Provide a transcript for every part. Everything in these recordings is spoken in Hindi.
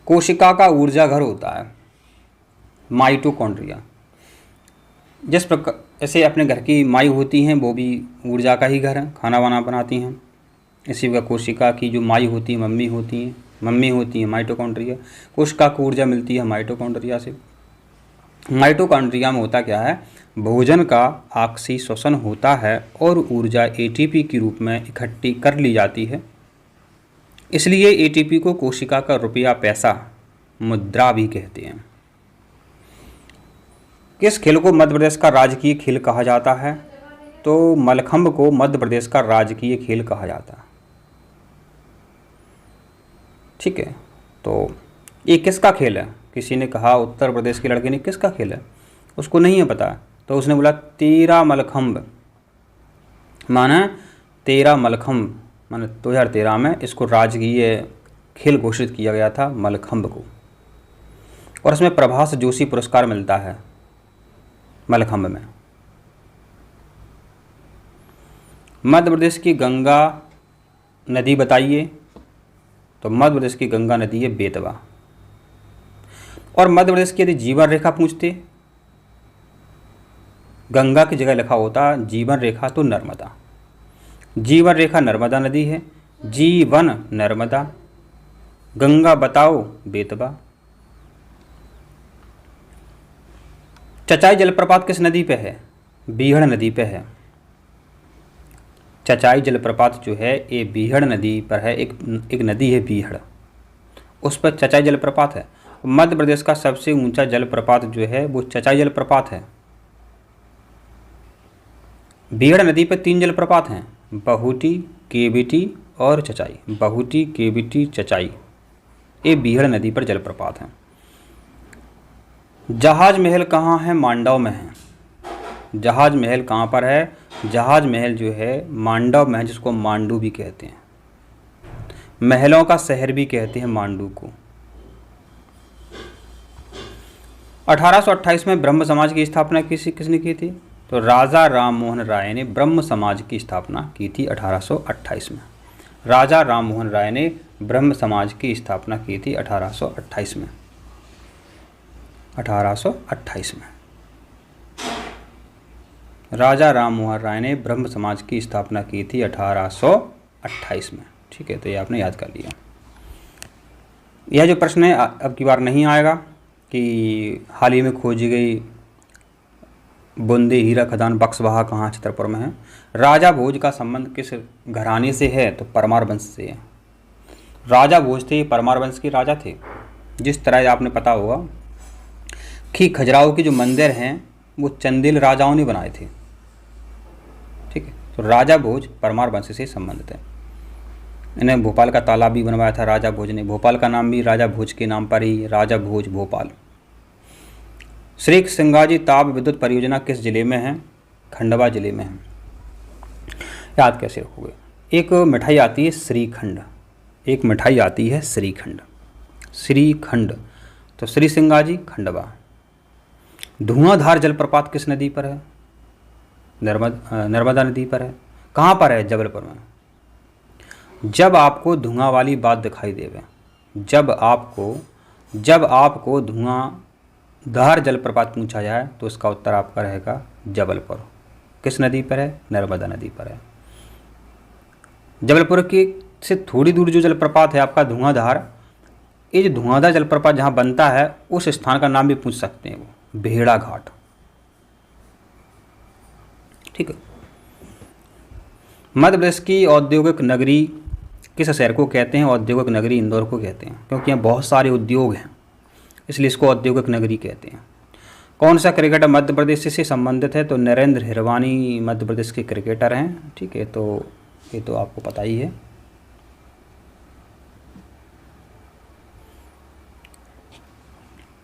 कोशिका का ऊर्जा घर होता है माइटोकॉन्ड्रिया। जिस प्रकार ऐसे अपने घर की माई होती हैं वो भी ऊर्जा का ही घर है, खाना वाना बनाती हैं। इसी प्रकार कोशिका की जो माई होती है मम्मी होती हैं माइटोकॉन्ड्रिया। कोशिका को ऊर्जा मिलती है माइटोकॉन्ड्रिया से। माइटोकॉन्ड्रिया में होता क्या है, भोजन का ऑक्सीश्वसन होता है और ऊर्जा एटीपी के रूप में इकट्ठी कर ली जाती है। इसलिए एटीपी को कोशिका का रुपया पैसा मुद्रा भी कहते हैं। किस खेल को मध्य प्रदेश का राजकीय खेल कहा जाता है? तो मलखंभ को मध्य प्रदेश का राजकीय खेल कहा जाता है। ठीक है, तो ये किसका खेल है? किसी ने कहा उत्तर प्रदेश के लड़के ने किसका खेल है, उसको नहीं है पता, तो उसने बोला 13 मलखंभ, माना 13 मलखंभ, माना 2013 में इसको राजकीय खेल घोषित किया गया था मलखंभ को, और इसमें प्रभास जोशी पुरस्कार मिलता है मलखंभ में। मध्य प्रदेश की गंगा नदी बताइए, तो मध्य प्रदेश की गंगा नदी है बेतवा। और मध्य प्रदेश की यदि जीवन रेखा पूछते, गंगा की जगह लिखा होता जीवन रेखा तो नर्मदा। जीवन रेखा नर्मदा नदी है, जीवन नर्मदा, गंगा बताओ बेतवा। चचाई जलप्रपात किस नदी पे है? बीहड़ नदी पे है। चचाई जलप्रपात जो है ये बीहड़ नदी पर है, एक नदी है बीहड़, उस पर चचाई जलप्रपात है। मध्य प्रदेश का सबसे ऊंचा जलप्रपात जो है वो चचाई जलप्रपात है। बीहड़ नदी पर 3 जलप्रपात हैं, बहुटी, केबिटी और चचाई। बहुटी, केबिटी, चचाई, ये बीहड़ नदी पर जलप्रपात हैं। जहाज महल कहाँ है? मांडव में है। जहाज महल कहाँ पर है? जहाज महल जो है मांडव में है, जिसको मांडू भी कहते हैं। महलों का शहर भी कहते हैं मांडू को। 1828 में ब्रह्म समाज की स्थापना किसने की थी? तो राजा राम मोहन राय ने ब्रह्म समाज की स्थापना की थी 1828 में। राजा राम मोहन राय ने ब्रह्म समाज की स्थापना की थी 1828 में। 1828 में राजा राम मोहन राय ने ब्रह्म समाज की स्थापना की थी 1828 में। ठीक है, तो ये आपने याद कर लिया। यह जो प्रश्न है अब की बार नहीं आएगा कि हाल ही में खोजी गई बूंदी हीरा खदान बक्सवाहा कहाँ छतरपुर में है। राजा भोज का संबंध किस घराने से है? तो परमार वंश से है। राजा भोज थे, परमार वंश के राजा थे। जिस तरह आपने पता होगा कि खजुराहो के जो मंदिर हैं वो चंदेल राजाओं ने बनाए थे। ठीक है, तो राजा भोज परमार वंश से संबंधित है। इन्हें भोपाल का तालाब भी बनवाया था राजा भोज ने। भोपाल का नाम भी राजा भोज के नाम पर ही, राजा भोज भोपाल। श्री सिंगाजी ताप विद्युत परियोजना किस जिले में है? खंडवा जिले में है। याद कैसे रखोगे? एक मिठाई आती है श्रीखंड, एक मिठाई आती है श्रीखंड, श्रीखंड, तो श्री सिंगाजी खंडवा। धुआंधार जलप्रपात किस नदी पर है? नर्मदा नदी पर है। कहाँ पर है? जबलपुर में। जब आपको धुआं वाली बात दिखाई देवे, जब आपको धुआंधार जलप्रपात पूछा जाए तो इसका उत्तर आपका रहेगा जबलपुर। किस नदी पर है? नर्मदा नदी पर है। जबलपुर की से थोड़ी दूर जो जलप्रपात है आपका धुआंधार, ये जो धुआंधार जलप्रपात जहाँ बनता है उस स्थान का नाम भी पूछ सकते हैं, वो भेड़ा घाट। ठीक है। मध्य प्रदेश की औद्योगिक नगरी किस शहर को कहते हैं? औद्योगिक नगरी इंदौर को कहते हैं, क्योंकि यहाँ बहुत सारे उद्योग हैं, इसलिए इसको औद्योगिक नगरी कहते हैं। कौन सा क्रिकेटर मध्य प्रदेश से संबंधित है? तो नरेंद्र हिरवानी मध्य प्रदेश के क्रिकेटर हैं। ठीक है, तो ये तो आपको पता ही है।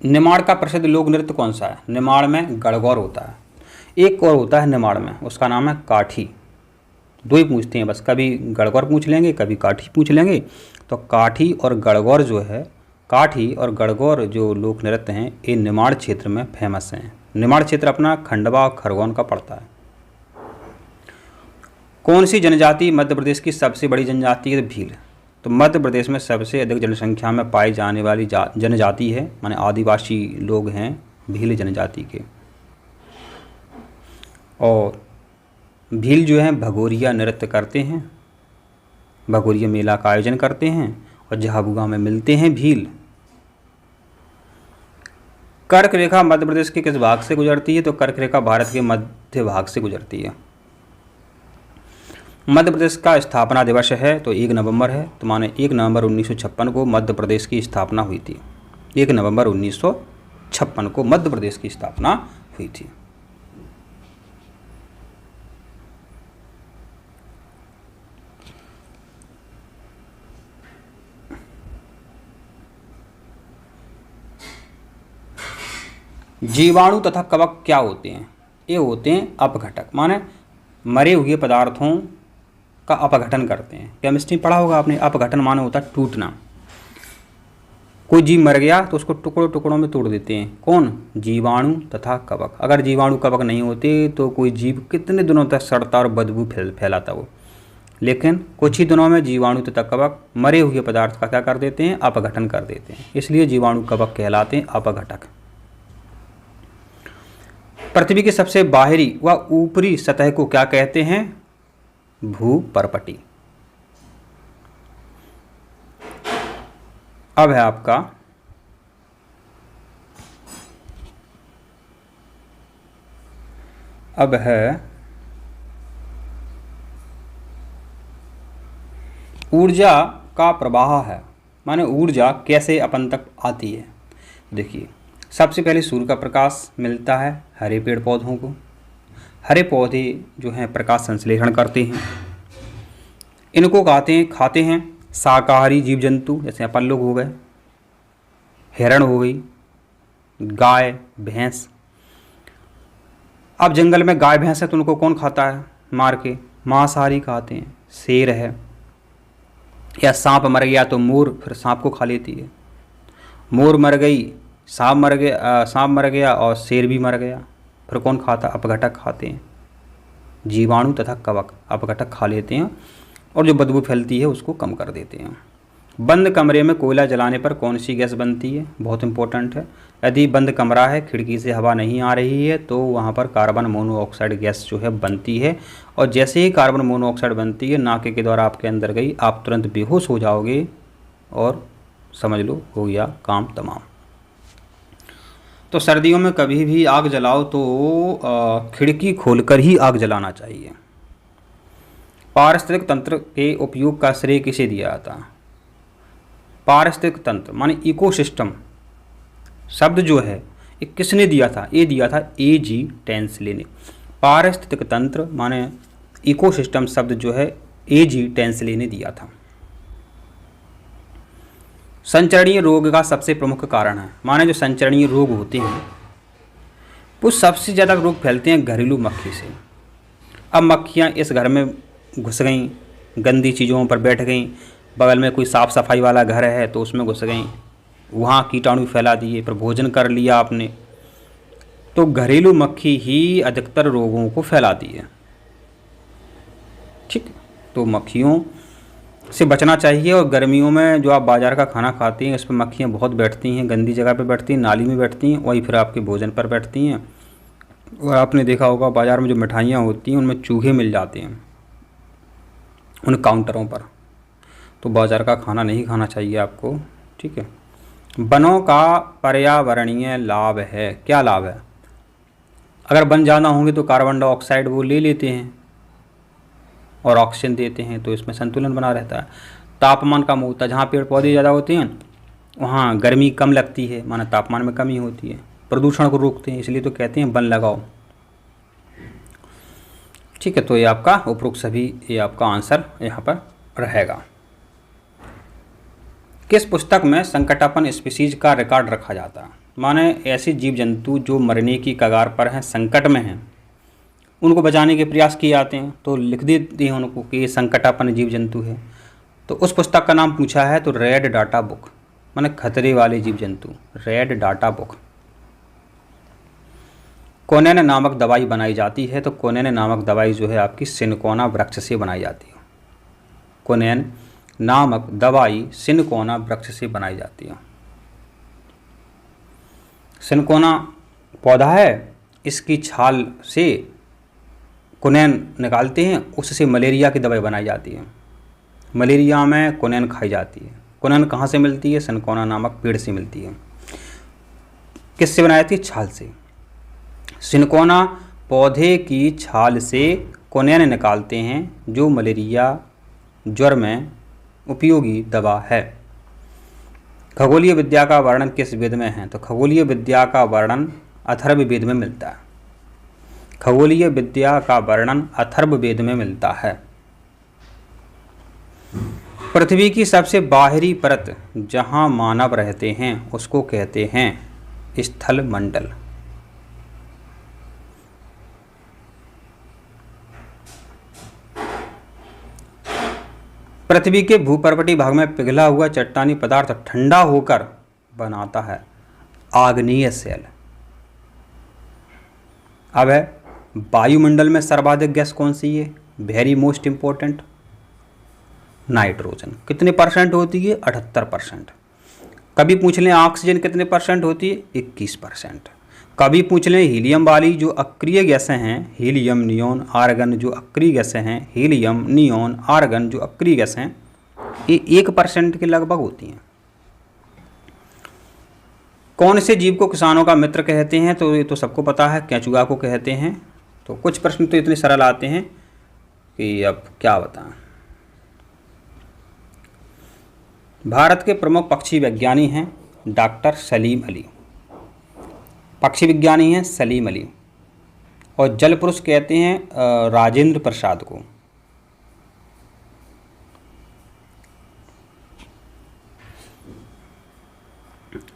निमाड़ का प्रसिद्ध लोक नृत्य कौन सा है? निमाड़ में गणगौर होता है, एक और होता है निमाड़ में, उसका नाम है काठी। दो ही पूछते हैं बस, कभी गणगौर पूछ लेंगे, कभी काठी पूछ लेंगे। तो काठी और गणगौर जो है, काठी और गणगौर जो लोक नृत्य हैं ये निमाड़ क्षेत्र में फेमस हैं। निमाड़ क्षेत्र अपना खंडवा और खरगोन का पड़ता है। कौन सी जनजाति मध्य प्रदेश की सबसे बड़ी जनजाति है? भील। तो मध्य प्रदेश में सबसे अधिक जनसंख्या में पाई जाने वाली जनजाति है, माने आदिवासी लोग हैं भील जनजाति के। और भील जो हैं भगोरिया नृत्य करते हैं, भगोरिया मेला का आयोजन करते हैं और झाबुआ में मिलते हैं भील। कर्क रेखा मध्य प्रदेश के किस भाग से गुजरती है? तो कर्क रेखा भारत के मध्य भाग से गुजरती है। मध्य प्रदेश का स्थापना दिवस है तो 1 नवंबर है, तो माने 1 नवंबर 1956 को मध्य प्रदेश की स्थापना हुई थी। 1 नवंबर 1956 को मध्य प्रदेश की स्थापना हुई थी। जीवाणु तथा कवक क्या होते हैं? ये होते हैं अपघटक, माने मरे हुए पदार्थों का अपघटन करते हैं। केमिस्ट्री पढ़ा होगा आपने, अपघटन माने होता है टूटना। कोई जीव मर गया तो उसको टुकड़ों टुकड़ों में तोड़ देते हैं। कौन? जीवाणु तथा कवक। अगर जीवाणु कवक नहीं होते तो कोई जीव कितने दिनों तक सड़ता और बदबू फैलाता वो, लेकिन कुछ ही दिनों में जीवाणु तथा कवक मरे हुए पदार्थ का क्या कर देते हैं? अपघटन कर देते हैं। इसलिए जीवाणु कवक कहलाते हैं अपघटक। पृथ्वी की सबसे बाहरी व ऊपरी सतह को क्या कहते हैं? भूपर्पटी। अब है आपका ऊर्जा का प्रवाह है, माने ऊर्जा कैसे अपन तक आती है। देखिए, सबसे पहले सूर्य का प्रकाश मिलता है हरे पेड़ पौधों को। हरे पौधे जो हैं प्रकाश संश्लेषण करते हैं, इनको खाते हैं शाकाहारी जीव जंतु, जैसे अपन लोग हो गए, हिरण हो गई, गाय भैंस। अब जंगल में गाय भैंस है तो उनको कौन खाता है? मार के मांसाहारी खाते हैं। शेर है या सांप मर गया तो मोर फिर सांप को खा लेती है। मोर मर गई, सांप मर गया और शेर भी मर गया, फिर कौन खाता? अपघटक खाते हैं। जीवाणु तथा कवक अपघटक खा लेते हैं और जो बदबू फैलती है उसको कम कर देते हैं। बंद कमरे में कोयला जलाने पर कौन सी गैस बनती है? बहुत इंपॉर्टेंट है। यदि बंद कमरा है, खिड़की से हवा नहीं आ रही है, तो वहाँ पर कार्बन मोनोऑक्साइड गैस जो है बनती है, और जैसे ही कार्बन मोनोऑक्साइड बनती है नाके के द्वारा आपके अंदर गई, आप तुरंत बेहोश हो जाओगे और समझ लो हो गया काम तमाम। तो सर्दियों में कभी भी आग जलाओ तो खिड़की खोलकर ही आग जलाना चाहिए। पारिस्थितिक तंत्र के उपयोग का श्रेय किसे दिया जाता है? पारिस्थितिक तंत्र माने इकोसिस्टम शब्द जो है ये किसने दिया था? ये दिया था A.G. टेंसले ने। पारिस्थितिक तंत्र माने इकोसिस्टम शब्द जो है A.G. टेंसले ने दिया था। संचरणीय रोग का सबसे प्रमुख कारण है, माने जो संचरणीय रोग होते हैं वो सबसे ज़्यादा रोग फैलते हैं घरेलू मक्खी से। अब मक्खियाँ इस घर में घुस गईं, गंदी चीज़ों पर बैठ गईं, बगल में कोई साफ़ सफाई वाला घर है तो उसमें घुस गईं, वहाँ कीटाणु फैला दिए, फिर भोजन कर लिया आपने, तो घरेलू मक्खी ही अधिकतर रोगों को फैलाती है। ठीक, तो मक्खियों से बचना चाहिए। और गर्मियों में जो आप बाज़ार का खाना खाते हैं इस पर मक्खियाँ बहुत बैठती हैं, गंदी जगह पे बैठती हैं, नाली में बैठती हैं, वही फिर आपके भोजन पर बैठती हैं। और आपने देखा होगा बाज़ार में जो मिठाइयाँ होती हैं उनमें चूहे मिल जाते हैं उन काउंटरों पर, तो बाज़ार का खाना नहीं खाना चाहिए आपको। ठीक है। वनों का पर्यावरणीय लाभ है, क्या लाभ है? अगर वन ज़्यादा होंगे तो कार्बन डाइऑक्साइड वो ले लेते हैं और ऑक्सीजन देते हैं, तो इसमें संतुलन बना रहता है। तापमान कम होता है, जहाँ पेड़ पौधे ज़्यादा होते हैं वहाँ गर्मी कम लगती है, माना तापमान में कमी होती है। प्रदूषण को रोकते हैं, इसलिए तो कहते हैं वन लगाओ। ठीक है, तो ये आपका उपरोक्त सभी ये आपका आंसर यहाँ पर रहेगा। किस पुस्तक में संकटापन स्पीसीज का रिकॉर्ड रखा जाता है? माने ऐसे जीव जंतु जो मरने की कगार पर हैं, संकट में हैं, उनको बचाने के प्रयास किए जाते हैं, तो लिख देते हैं उनको कि ये संकटापन जीव जंतु है। तो उस पुस्तक का नाम पूछा है तो रेड डाटा बुक, माने खतरे वाले जीव जंतु, रेड डाटा बुक। कोनेन नामक दवाई बनाई जाती है, तो कोनेन नामक दवाई जो है आपकी सिनकोना वृक्ष से बनाई जाती है। कोनेन नामक दवाई सिनकोना वृक्ष से बनाई जाती है। सिनकोना पौधा है, इसकी छाल से कुनैन निकालते हैं, उससे मलेरिया की दवाई बनाई जाती है। मलेरिया में कुनैन खाई जाती है। कुनैन कहाँ से मिलती है? सिनकोना नामक पेड़ से मिलती है। किससे बनाई जाती है? छाल से। सिनकोना पौधे की छाल से कुनैन निकालते हैं, जो मलेरिया ज्वर में उपयोगी दवा है। खगोलीय विद्या का वर्णन किस वेद में है? तो खगोलीय विद्या का वर्णन अथर्ववेद में मिलता है। खगोलीय विद्या का वर्णन अथर्ववेद में मिलता है। पृथ्वी की सबसे बाहरी परत जहां मानव रहते हैं उसको कहते हैं स्थल मंडल। पृथ्वी के भूपर्वतीय भाग में पिघला हुआ चट्टानी पदार्थ ठंडा होकर बनाता है आग्नेय शेल। अब है वायुमंडल में सर्वाधिक गैस कौन सी है? Very most important, nitrogen. कितने परसेंट होती है? 78%। कभी पूछ लें ऑक्सीजन कितने परसेंट होती है? 21%। कभी पूछ लें हीलियम वाली जो अक्रिय गैसें हैं, हीलियम, नियोन, आर्गन जो अक्रिय गैसें हैं, हीलियम, नियोन, आर्गन जो अक्रिय गैसें हैं, ये 1% के लगभग होती हैं। कौन से जीव को किसानों का मित्र कहते हैं? तो ये तो सबको पता है, केंचुआ को कहते हैं। तो कुछ प्रश्न तो इतने सरल आते हैं कि अब क्या बताएं। भारत के प्रमुख पक्षी विज्ञानी हैं डॉक्टर सलीम अली। पक्षी विज्ञानी हैं सलीम अली। और जल पुरुष कहते हैं राजेंद्र प्रसाद को।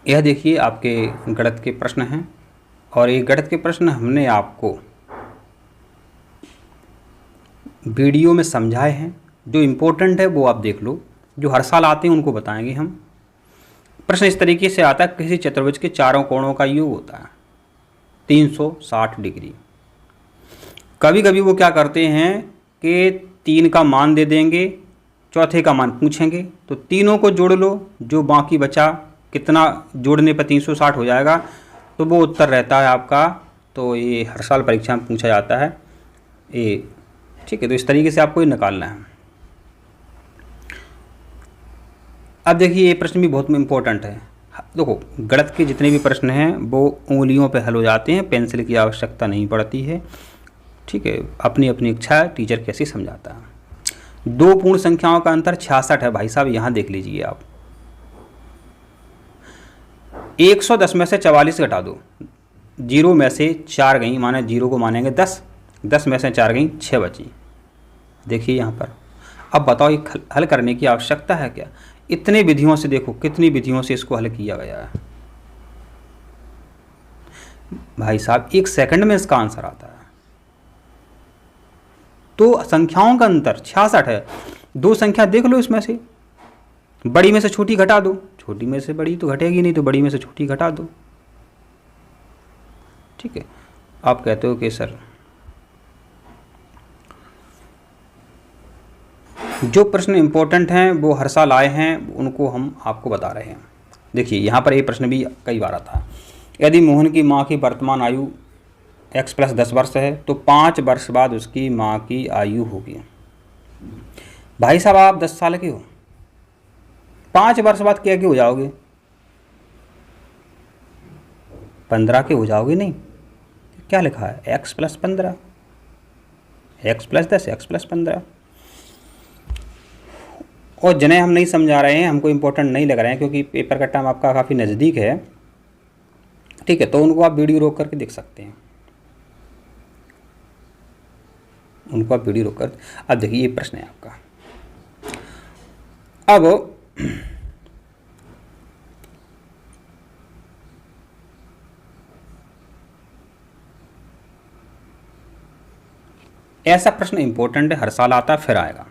यह देखिए आपके गणित के प्रश्न हैं, और ये गणित के प्रश्न हमने आपको वीडियो में समझाए हैं। जो इम्पोर्टेंट है वो आप देख लो, जो हर साल आते हैं उनको बताएंगे हम। प्रश्न इस तरीके से आता है, किसी चतुर्भुज के चारों कोणों का योग होता है 360 डिग्री। कभी कभी वो क्या करते हैं कि 3 का मान दे देंगे, चौथे का मान पूछेंगे, तो तीनों को जोड़ लो, जो बाकी बचा कितना जोड़ने पर 360 हो जाएगा, तो वो उत्तर रहता है आपका। तो ये हर साल परीक्षा में पूछा जाता है ये, ठीक है। तो इस तरीके से आपको ये निकालना है। अब देखिए ये प्रश्न भी बहुत इंपॉर्टेंट है। देखो गणित के जितने भी प्रश्न हैं वो उंगलियों पे हल हो जाते हैं, पेंसिल की आवश्यकता नहीं पड़ती है, ठीक है। अपनी अपनी इच्छा है, टीचर कैसे समझाता है। 2 पूर्ण संख्याओं का अंतर 66 है भाई साहब, यहाँ देख लीजिए आप। 110 में से 44 घटा दो, 0 में से 4 गई, माने 0 को मानेंगे 10, 10 में से 4 गई, 6 बची। देखिए यहाँ पर। अब बताओ ये हल करने की आवश्यकता है क्या? इतने विधियों से देखो, कितनी विधियों से इसको हल किया गया है भाई साहब। 1 सेकंड में इसका आंसर आता है। तो संख्याओं का अंतर 66 है। 2 संख्या देख लो, इसमें से बड़ी में से छोटी घटा दो, छोटी में से बड़ी तो घटेगी नहीं, तो बड़ी में से छोटी घटा दो, ठीक है। आप कहते हो कि सर जो प्रश्न इंपॉर्टेंट हैं वो हर साल आए हैं, उनको हम आपको बता रहे हैं। देखिए यहाँ पर ये प्रश्न भी कई बार आता है। यदि मोहन की माँ की वर्तमान आयु x + 10 वर्ष है, तो 5 वर्ष बाद उसकी माँ की आयु होगी। भाई साहब आप 10 साल के हो, 5 वर्ष बाद क्या हो जाओगे? 15 के हो जाओगे। नहीं, क्या लिखा है? x + 15, x + 10, x + 15। और जिन्हें हम नहीं समझा रहे हैं, हमको इम्पोर्टेंट नहीं लग रहे हैं, क्योंकि पेपर का टाइम आपका काफ़ी नज़दीक है, ठीक है, तो उनको आप वीडियो रोक करके देख सकते हैं। उनको आप वीडियो रोक कर। अब देखिए ये प्रश्न है आपका। अब ऐसा प्रश्न इंपॉर्टेंट है, हर साल आता है, फिर आएगा।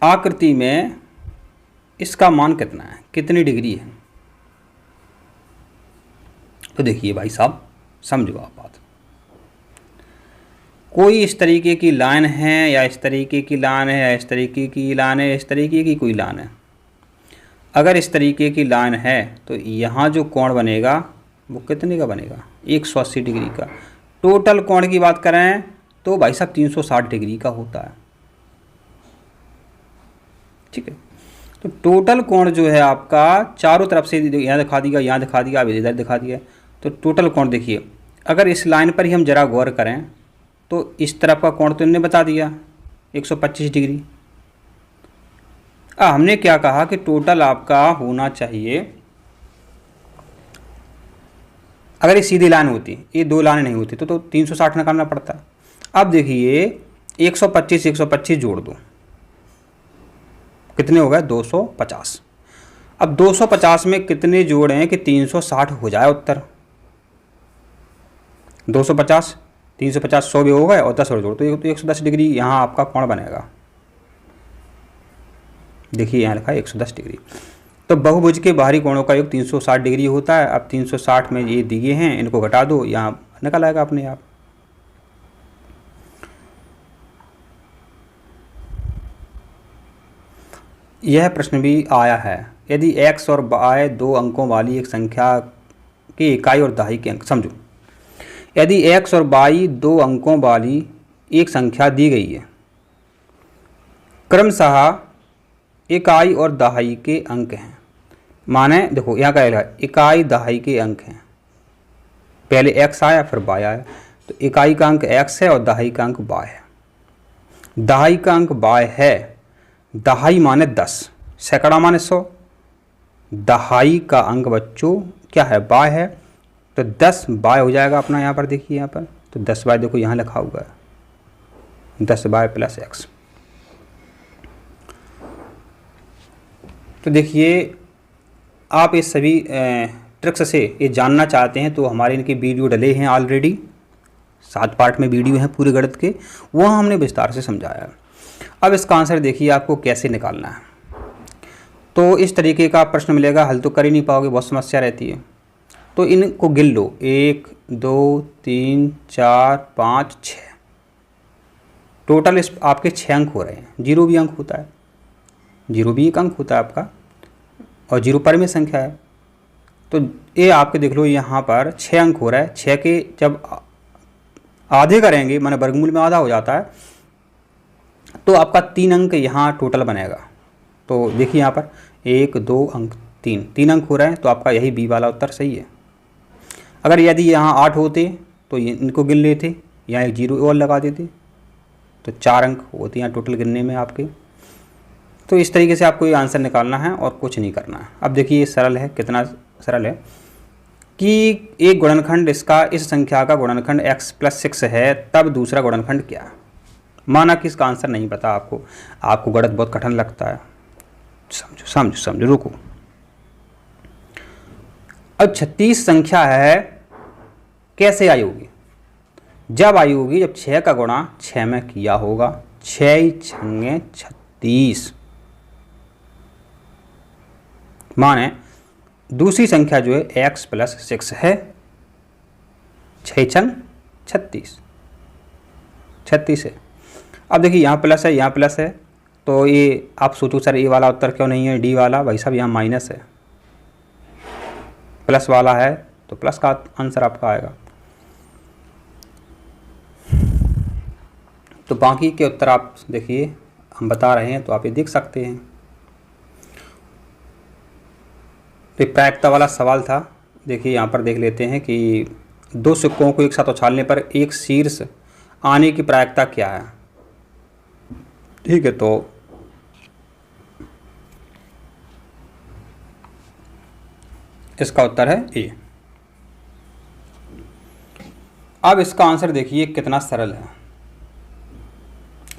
आकृति में इसका मान कितना है, कितनी डिग्री है? तो देखिए भाई साहब, समझो आप बात। कोई इस तरीके की लाइन है या इस तरीके की लाइन है या इस तरीके की लाइन है, इस तरीके की कोई लाइन है। अगर इस तरीके की लाइन है तो यहाँ जो कोण बनेगा वो कितने का बनेगा, 180 डिग्री का। टोटल कोण की बात करें तो भाई साहब 360 डिग्री का होता है, ठीक है। तो टोटल कोण जो है आपका चारों तरफ से, यहाँ दिखा दिया, यहाँ दिखा दिया, अब इधर दिखा दिया, तो टोटल कोण देखिए, अगर इस लाइन पर ही हम जरा गौर करें तो इस तरफ का कोण तो इन्होंने बता दिया 125 डिग्री। हमने क्या कहा कि टोटल आपका होना चाहिए, अगर ये सीधी लाइन होती, ये दो लाइन नहीं होती तो 360 निकालना पड़ता। अब देखिए 125 जोड़ दो, कितने हो गए, 250। अब 250 में कितने जोड़ें कि 360 हो जाए उत्तर। 250 350 100 भी हो गए और 10 और जोड़ तो 110 डिग्री यहाँ आपका कोण बनेगा। देखिए यहाँ लिखा है 110 डिग्री। तो बहुभुज के बाहरी कोणों का योग 360 डिग्री होता है। अब 360 में ये दिए हैं, इनको घटा दो, यहाँ निकल आएगा अपने आप। यह प्रश्न भी आया है, यदि x और y दो अंकों वाली एक संख्या की इकाई और दहाई के अंक, समझो यदि x और y दो अंकों वाली एक संख्या दी गई है, क्रमशः इकाई और दहाई के अंक हैं। माने देखो यहाँ क्या है, इकाई दहाई के अंक हैं, पहले x आया फिर y आया, तो इकाई का अंक x है और दहाई का अंक y है। दहाई का अंक y है, दहाई माने 10, सैकड़ा माने 100, दहाई का अंक बच्चों क्या है, y है, तो 10 y हो जाएगा अपना। यहाँ पर देखिए, यहाँ पर तो 10 y देखो यहाँ लिखा हुआ है 10 y प्लस x। तो देखिए आप इस सभी ट्रिक्स से ये जानना चाहते हैं तो हमारे इनके वीडियो डले हैं ऑलरेडी, 7 पार्ट में वीडियो हैं पूरे गणित के, वहाँ हमने विस्तार से समझाया। अब इसका आंसर देखिए आपको कैसे निकालना है। तो इस तरीके का प्रश्न मिलेगा, हल तो कर ही नहीं पाओगे, बहुत समस्या रहती है। तो इनको गिन लो, 1 2 3 4 5 6, टोटल इस आपके 6 अंक हो रहे हैं। 0 भी अंक होता है, 0 भी एक अंक होता है आपका, और 0 परिमेय संख्या है। तो ये आपके देख लो यहाँ पर 6 अंक हो रहा है। 6 के जब आधे करेंगे, माने वर्गमूल में आधा हो जाता है, तो आपका 3 अंक यहाँ टोटल बनेगा। तो देखिए यहाँ पर 1 2 अंक 3 अंक हो रहे हैं, तो आपका यही बी वाला उत्तर सही है। अगर यदि यहाँ 8 होते तो ये इनको गिन लेते, यहाँ एक 0 और लगा देते, तो 4 अंक होते हैं टोटल गिनने में आपके। तो इस तरीके से आपको ये आंसर निकालना है और कुछ नहीं करना है। अब देखिए ये सरल है, कितना सरल है कि एक गुणनखंड इसका, इस संख्या का गुणनखंड x + 6 है, तब दूसरा गुणनखंड क्या है। माना कि इसका आंसर नहीं पता आपको गणित बहुत कठिन लगता है, समझो समझो समझो, रुको। अब 36 संख्या है, कैसे आई होगी, जब आई होगी जब 6 का गुणा 6 में किया होगा। 6 6 36, माने दूसरी संख्या जो है x + 6 है, 6 36 36 है। अब देखिए यहाँ प्लस है, यहाँ प्लस है, तो ये आप सोचो सर ए वाला उत्तर क्यों नहीं है, डी वाला। भाई साहब यहाँ माइनस है, प्लस वाला है तो प्लस का आंसर आपका आएगा। तो बाकी के उत्तर आप देखिए हम बता रहे हैं, तो आप ये देख सकते हैं। तो प्रायिकता वाला सवाल था, देखिए यहाँ पर देख लेते हैं कि दो सिक्कों को एक साथ उछालने पर एक शीर्ष आने की प्रायिकता क्या है। ठीक है, तो इसका उत्तर है ए। अब इसका आंसर देखिए कितना सरल है,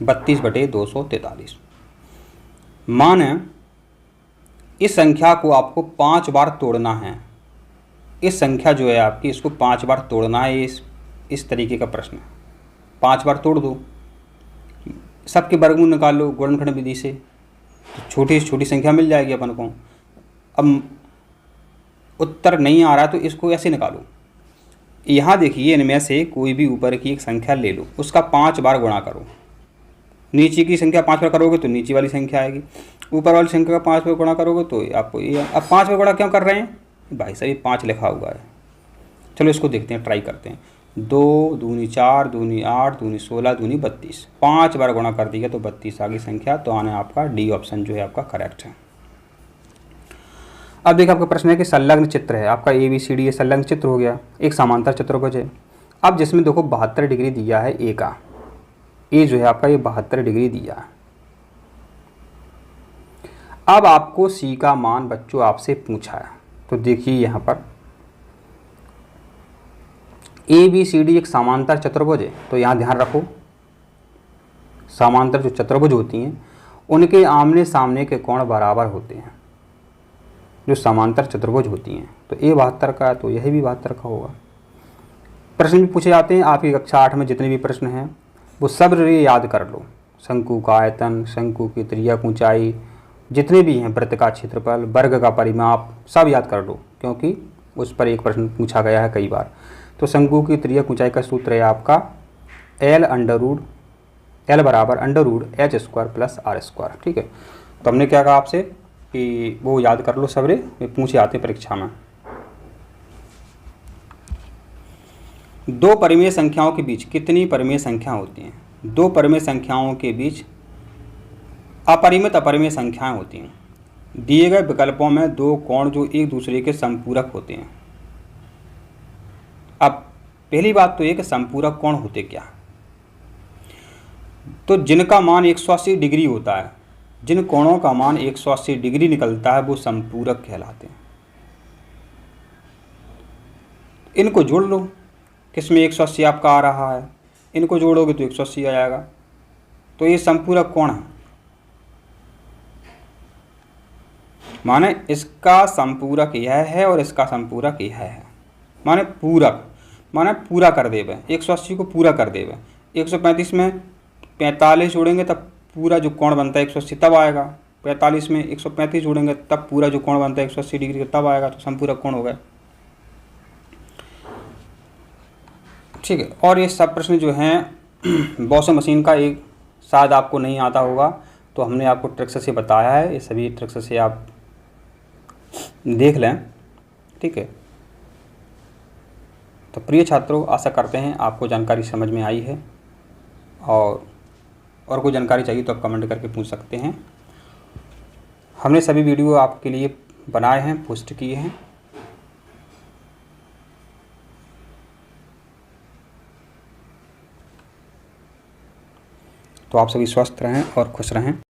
32/243। माने इस संख्या को आपको 5 बार तोड़ना है। इस संख्या जो है आपकी, इसको 5 बार तोड़ना है। इस तरीके का प्रश्न है, 5 बार तोड़ दो, सबके वर्गमूल निकाल लो गुणनखंड विधि से, तो छोटी से छोटी संख्या मिल जाएगी अपन को। अब उत्तर नहीं आ रहा तो इसको ऐसे निकालो, यहाँ देखिए इनमें से कोई भी ऊपर की एक संख्या ले लो, उसका 5 बार गुणा करो। नीचे की संख्या 5 बार करोगे तो नीचे वाली संख्या आएगी, ऊपर वाली संख्या का 5 बार गुणा करोगे तो आपको ये। अब 5 बार गुणा क्यों कर रहे हैं भाई साहब, ये 5 लिखा हुआ है। चलो इसको देखते हैं, ट्राई करते हैं। 2 दूनी 4 दूनी 8 दूनी 16 दूनी 32, 5 बार गुणा कर दिया तो 32 आ गई संख्या। तो आने आपका डी ऑप्शन जो है आपका करेक्ट है। अब देखिए आपका प्रश्न है कि संलग्न चित्र है, आपका ABCD ये संलग्न चित्र हो गया, एक समांतर चतुर्भुज है। अब जिसमें देखो 72 डिग्री दिया है ए का, ए जो है आपका ये 72 डिग्री दिया है। अब आपको सी का मान बच्चों आपसे पूछा है, तो देखिए यहाँ पर ABCD एक समांतर चतुर्भुज है। तो यहाँ ध्यान रखो, समांतर जो चतुर्भुज होती हैं उनके आमने सामने के कोण बराबर होते हैं, जो समांतर चतुर्भुज होती हैं। तो ए 72 का है तो यह भी 72 का होगा। प्रश्न भी पूछे जाते हैं आपकी कक्षा 8 में, जितने भी प्रश्न हैं वो सब ये याद कर लो। शंकु का आयतन, शंकु की त्रिज्या, ऊंचाई, जितने भी हैं, वृत्त का क्षेत्रफल, वर्ग का परिमाप, सब याद कर लो, क्योंकि उस पर एक प्रश्न पूछा गया है कई बार। तो शंकु की त्रिज्या ऊंचाई का सूत्र है आपका L बराबर √h² + r²। ठीक है, तो हमने क्या कहा आपसे कि वो याद कर लो सबरे, पूछे आते परीक्षा में। दो परिमेय संख्याओं के बीच कितनी परिमेय संख्या होती हैं? दो परिमेय संख्याओं के बीच अपरिमित अपरिमेय संख्याएं होती हैं। दिए गए विकल्पों में दो कोण जो एक दूसरे के संपूरक होते हैं। अब पहली बात तो ये कि संपूरक कोण होते क्या? तो जिनका मान 180 डिग्री होता है, जिन कोणों का मान 180 डिग्री निकलता है वो संपूरक कहलाते हैं। इनको जोड़ लो, किसमें 180 आपका आ रहा है, इनको जोड़ोगे तो 180 आ जाएगा, तो ये संपूरक कोण है। माने इसका संपूरक यह है और इसका संपूरक यह है। माने पूरक, माने पूरा कर देवे, 180 को पूरा कर देवे। 135 में 45 जोड़ेंगे तब पूरा जो कोण बनता है 180 तब आएगा। 45 में 135 जोड़ेंगे तब पूरा जो कोण बनता है 180 डिग्री का तब आएगा, तो संपूरक कोण हो गया। ठीक है, और ये सब प्रश्न जो हैं वॉशिंग मशीन का एक शायद आपको नहीं आता होगा, तो हमने आपको ट्रिक्स से बताया है, ये सभी ट्रिक्स से आप देख लें। ठीक है, तो प्रिय छात्रों, आशा करते हैं आपको जानकारी समझ में आई है, और कोई जानकारी चाहिए तो आप कमेंट करके पूछ सकते हैं। हमने सभी वीडियो आपके लिए बनाए हैं, पोस्ट किए हैं। तो आप सभी स्वस्थ रहें और खुश रहें।